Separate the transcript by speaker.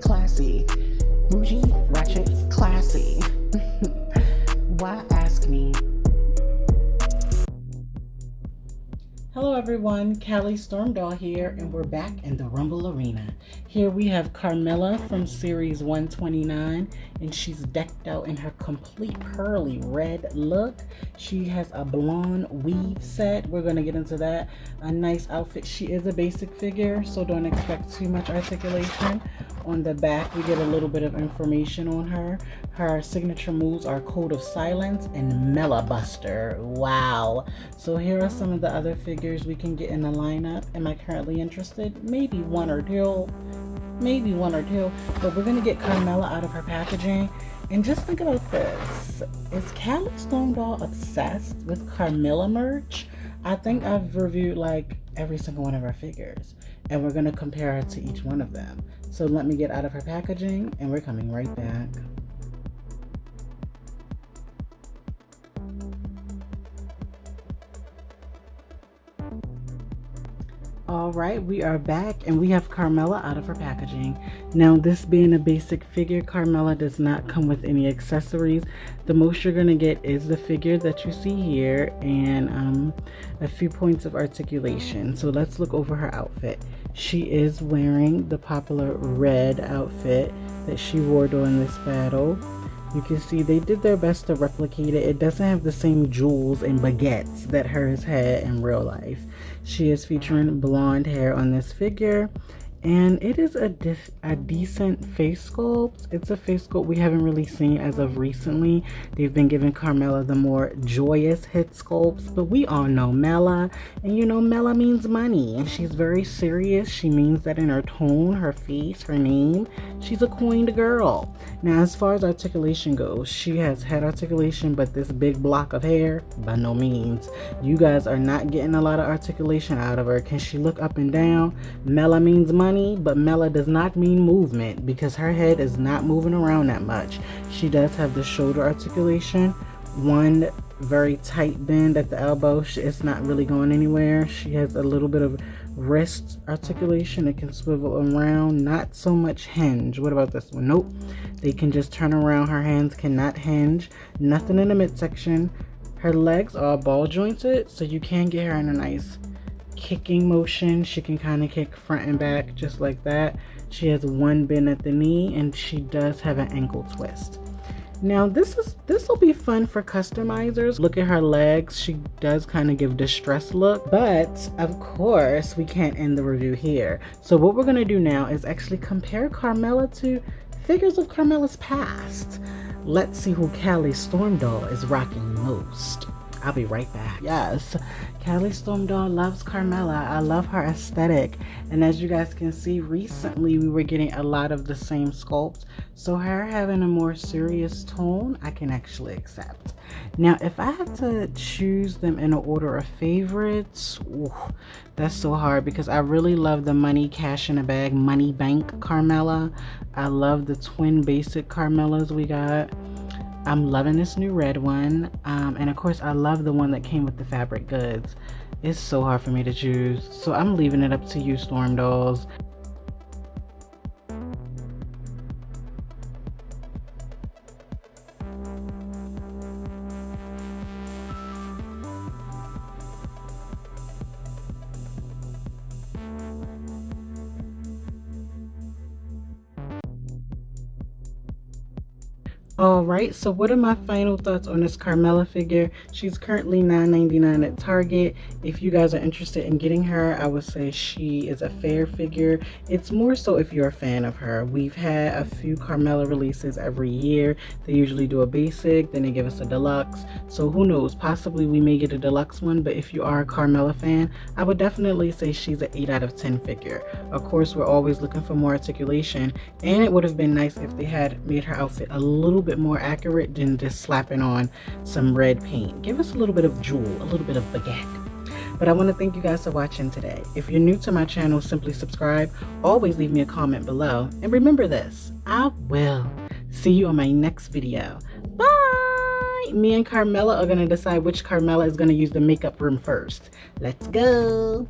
Speaker 1: classy. Bougie, ratchet, classy. Why ask me? Hello everyone, Callie Stormdoll here, and we're back in the Rumble Arena. Here we have Carmella from series 129, and she's decked out in her complete pearly red look. She has a blonde weave set. We're going to get into that. A nice outfit. She is a basic figure, so don't expect too much articulation. On the back, we get a little bit of information on her. Her signature moves are Code of Silence and Mela Buster. Wow. So here are some of the other figures we can get in the lineup. Am I currently interested? Maybe one or two. But we're going to get Carmella out of her packaging. And just think about this. Is Callie Stormdoll obsessed with Carmella merch? I think I've reviewed like every single one of her figures. And we're going to compare her to each one of them. So let me get out of her packaging and we're coming right back. All right, we are back and we have Carmella out of her packaging. Now, this being a basic figure, Carmella does not come with any accessories. The most you're gonna get is the figure that you see here and a few points of articulation. So let's look over her outfit. She is wearing the popular red outfit that she wore during this battle. You can see they did their best to replicate it. It doesn't have the same jewels and baguettes that hers had in real life. She is featuring blonde hair on this figure, and it is a decent face sculpt. It's a face sculpt we haven't really seen as of recently. They've been giving Carmella the more joyous hit sculpts, but we all know Mela, and you know Mela means money, and she's very serious. She means that in her tone, her face, her name. She's a coined girl. Now, as far as articulation goes, she has head articulation, but this big block of hair, by no means. You guys are not getting a lot of articulation out of her. Can she look up and down? Mela means money, but Mela does not mean movement because her head is not moving around that much. She does have the shoulder articulation, one very tight bend at the elbow. It's not really going anywhere. She has a little bit of wrist articulation. It can swivel around, not so much hinge. What about this one? Nope, they can just turn around. Her hands cannot hinge. Nothing in the midsection. Her legs are ball jointed, so you can get her in a nice kicking motion. She can kind of kick front and back just like that. She has one bend at the knee, and she does have an ankle twist. Now this will be fun for customizers. Look at her legs. She does kind of give distressed look, but of course we can't end the review here. So what we're going to do now is actually compare Carmella to figures of Carmella's past. Let's see who Callie Stormdoll is rocking most. I'll be right back. Yes, Callie Stormdoll loves Carmella. I love her aesthetic. And as you guys can see, recently we were getting a lot of the same sculpt. So her having a more serious tone, I can actually accept. Now, if I had to choose them in an order of favorites, that's so hard because I really love the money cash in a bag, money bank Carmella. I love the twin basic Carmellas we got. I'm loving this new red one. And of course, I love the one that came with the fabric goods. It's so hard for me to choose. So I'm leaving it up to you, Storm Dolls. Alright, so what are my final thoughts on this Carmella figure? She's currently $9.99 at Target. If you guys are interested in getting her, I would say she is a fair figure. It's more so if you're a fan of her. We've had a few Carmella releases every year. They usually do a basic, then they give us a deluxe. So who knows, possibly we may get a deluxe one, but if you are a Carmella fan, I would definitely say she's an 8 out of 10 figure. Of course, we're always looking for more articulation, and it would have been nice if they had made her outfit a little bit more accurate than just slapping on some red paint. Give us a little bit of jewel, a little bit of baguette. But I want to thank you guys for watching today. If you're new to my channel, simply subscribe. Always leave me a comment below. And remember this, I will see you on my next video. Bye! Me and Carmella are going to decide which Carmella is going to use the makeup room first. Let's go!